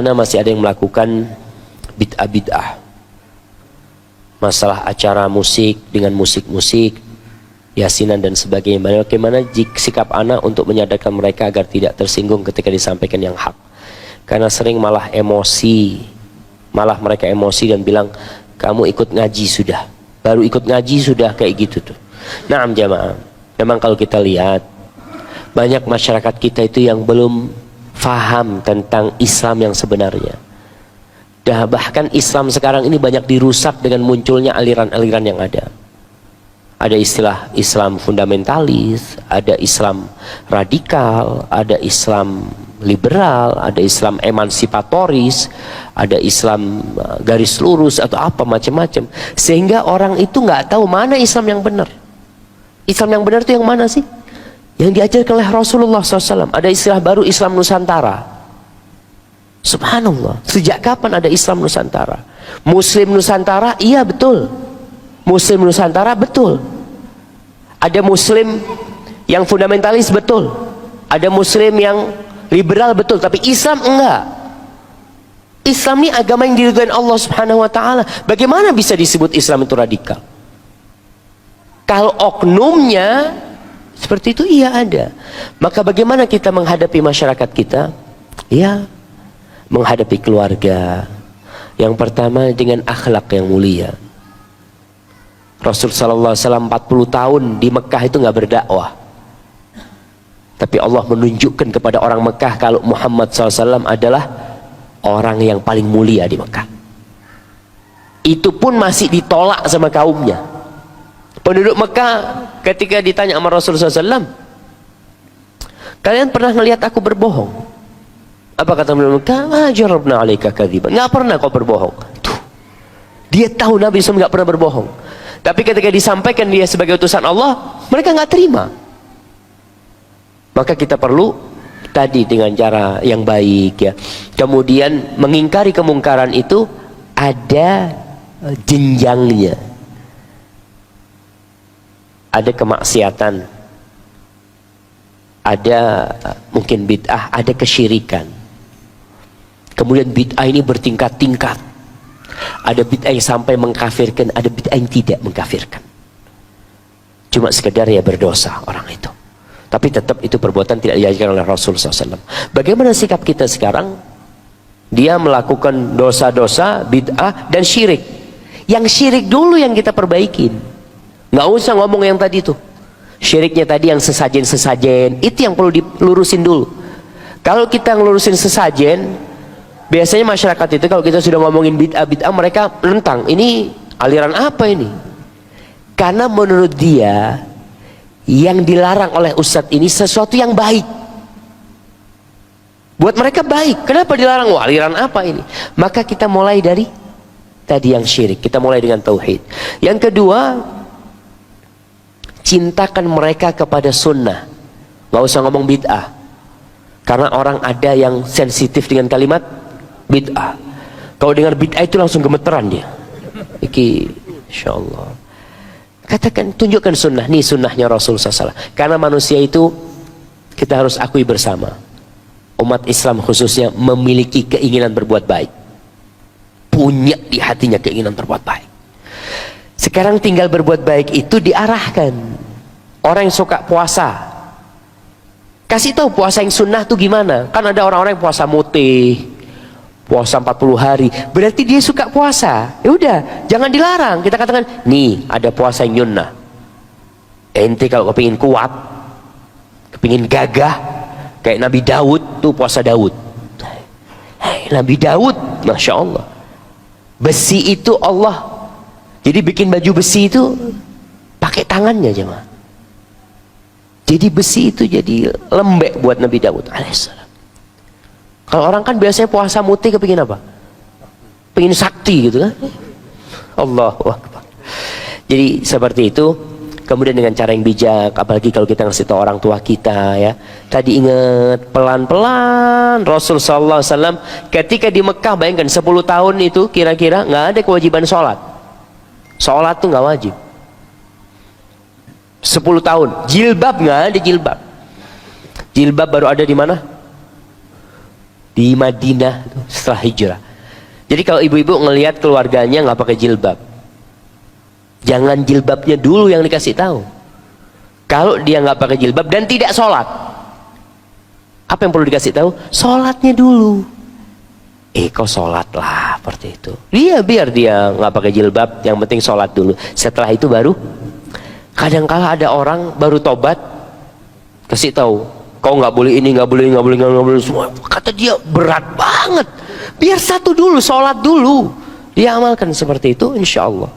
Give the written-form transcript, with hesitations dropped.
Karena masih ada yang melakukan bid'ah-bid'ah, masalah acara musik dengan musik-musik, yasinan dan sebagainya. Bagaimana sikap anak untuk menyadarkan mereka agar tidak tersinggung ketika disampaikan yang hak? Karena sering malah emosi, malah mereka emosi dan bilang, kamu ikut ngaji sudah, baru ikut ngaji sudah kayak gitu tuh. Naam jamaah, memang kalau kita lihat banyak masyarakat kita itu yang belum faham tentang Islam yang sebenarnya. Bahkan Islam sekarang ini banyak dirusak dengan munculnya aliran-aliran yang ada. Ada istilah Islam fundamentalis, ada Islam radikal, ada Islam liberal, ada Islam emansipatoris, ada Islam garis lurus atau apa macam-macam. Sehingga orang itu nggak tahu mana Islam yang benar. Islam yang benar itu yang mana sih? Yang diajarkan oleh Rasulullah SAW. Ada istilah baru, Islam Nusantara. Subhanallah, sejak kapan ada Islam Nusantara? Muslim Nusantara, iya betul. Muslim Nusantara, betul. Ada Muslim yang fundamentalis, betul. Ada Muslim yang liberal, betul. Tapi Islam enggak. Islam ini agama yang diridhoi Allah Subhanahu Wa Taala. Bagaimana bisa disebut Islam itu radikal? Kalau oknumnya seperti itu, iya ada. Maka bagaimana kita menghadapi masyarakat kita? Ya, menghadapi keluarga. Yang pertama dengan akhlak yang mulia. Rasul sallallahu alaihi wasallam 40 tahun di Mekah itu nggak berdakwah. Tapi Allah menunjukkan kepada orang Mekah kalau Muhammad SAW adalah orang yang paling mulia di Mekah. Itu pun masih ditolak sama kaumnya. Penduduk Mekah ketika ditanya sama Rasulullah SAW, kalian pernah melihat aku berbohong? Apa kata penduduk Mekah? Jarabna alaika kadziban. Nggak pernah kau berbohong. Tuh. Dia tahu Nabi SAW nggak pernah berbohong. Tapi ketika disampaikan dia sebagai utusan Allah, mereka nggak terima. Maka kita perlu tadi dengan cara yang baik ya. Kemudian mengingkari kemungkaran itu ada jenjangnya. Ada kemaksiatan, ada mungkin bid'ah, ada kesyirikan. Kemudian bid'ah ini bertingkat-tingkat. Ada bid'ah yang sampai mengkafirkan, ada bid'ah yang tidak mengkafirkan. Cuma sekedar ya berdosa orang itu. Tapi tetap itu perbuatan tidak diajarkan oleh Rasul SAW. Bagaimana sikap kita sekarang? Dia melakukan dosa-dosa, bid'ah dan syirik. Yang syirik dulu yang kita perbaikin. Nggak usah ngomong yang tadi tuh. Syiriknya tadi yang sesajen-sesajen, itu yang perlu dilurusin dulu. Kalau kita ngelurusin sesajen, biasanya masyarakat itu kalau kita sudah ngomongin bid'ah-bid'ah, mereka lentang. Ini aliran apa ini? Karena menurut dia yang dilarang oleh ustadz ini sesuatu yang baik. Buat mereka baik. Kenapa dilarang? Wah, aliran apa ini? Maka kita mulai dari tadi yang syirik. Kita mulai dengan tauhid. Yang kedua, cintakan mereka kepada sunnah. Nggak usah ngomong bid'ah. Karena orang ada yang sensitif dengan kalimat bid'ah. Kalau dengar bid'ah itu langsung gemeteran dia. Iki, insya Allah. Katakan, tunjukkan sunnah. Nih sunnahnya Rasul SAW. Karena manusia itu kita harus akui bersama. Umat Islam khususnya memiliki keinginan berbuat baik. Punya di hatinya keinginan berbuat baik. Sekarang tinggal berbuat baik itu diarahkan. Orang yang suka puasa, kasih tahu puasa yang sunnah tuh gimana. Kan ada orang-orang yang puasa mutih, puasa 40 hari, berarti dia suka puasa. Ya udah, jangan dilarang. Kita katakan, nih ada puasa yang sunnah. Ente kalau kepingin kuat, kepingin gagah, kayak Nabi Daud tuh puasa Daud. Nabi Daud, Masya Allah, besi itu Allah, jadi bikin baju besi itu pakai tangannya jemaah. Jadi besi itu jadi lembek buat Nabi Daud alaihissalam. Kalau orang kan biasanya puasa mutih kepingin apa? Pengen sakti gitu kan? Allahu Akbar. Jadi seperti itu. Kemudian dengan cara yang bijak, apalagi kalau kita ngasih tahu orang tua kita ya. Tadi ingat pelan-pelan Rasul sallallahu alaihi wasallam ketika di Mekah, bayangkan 10 tahun itu kira-kira nggak ada kewajiban sholat. Sholat tuh nggak wajib. 10 tahun jilbab nggak ada jilbab. Jilbab baru ada di mana? Di di Madinah setelah hijrah. Jadi kalau ibu-ibu ngelihat keluarganya nggak pakai jilbab, jangan jilbabnya dulu yang dikasih tahu. Kalau dia nggak pakai jilbab dan tidak sholat, apa yang perlu dikasih tahu? Sholatnya dulu. Kau sholat lah, seperti itu. Biar dia nggak pakai jilbab, yang penting sholat dulu. Setelah itu baru. Kadang-kala ada orang baru tobat, kasih tahu, kau nggak boleh ini, nggak boleh, nggak boleh, nggak boleh semua. Kata dia berat banget. Biar satu dulu, sholat dulu. Dia amalkan seperti itu, insya Allah.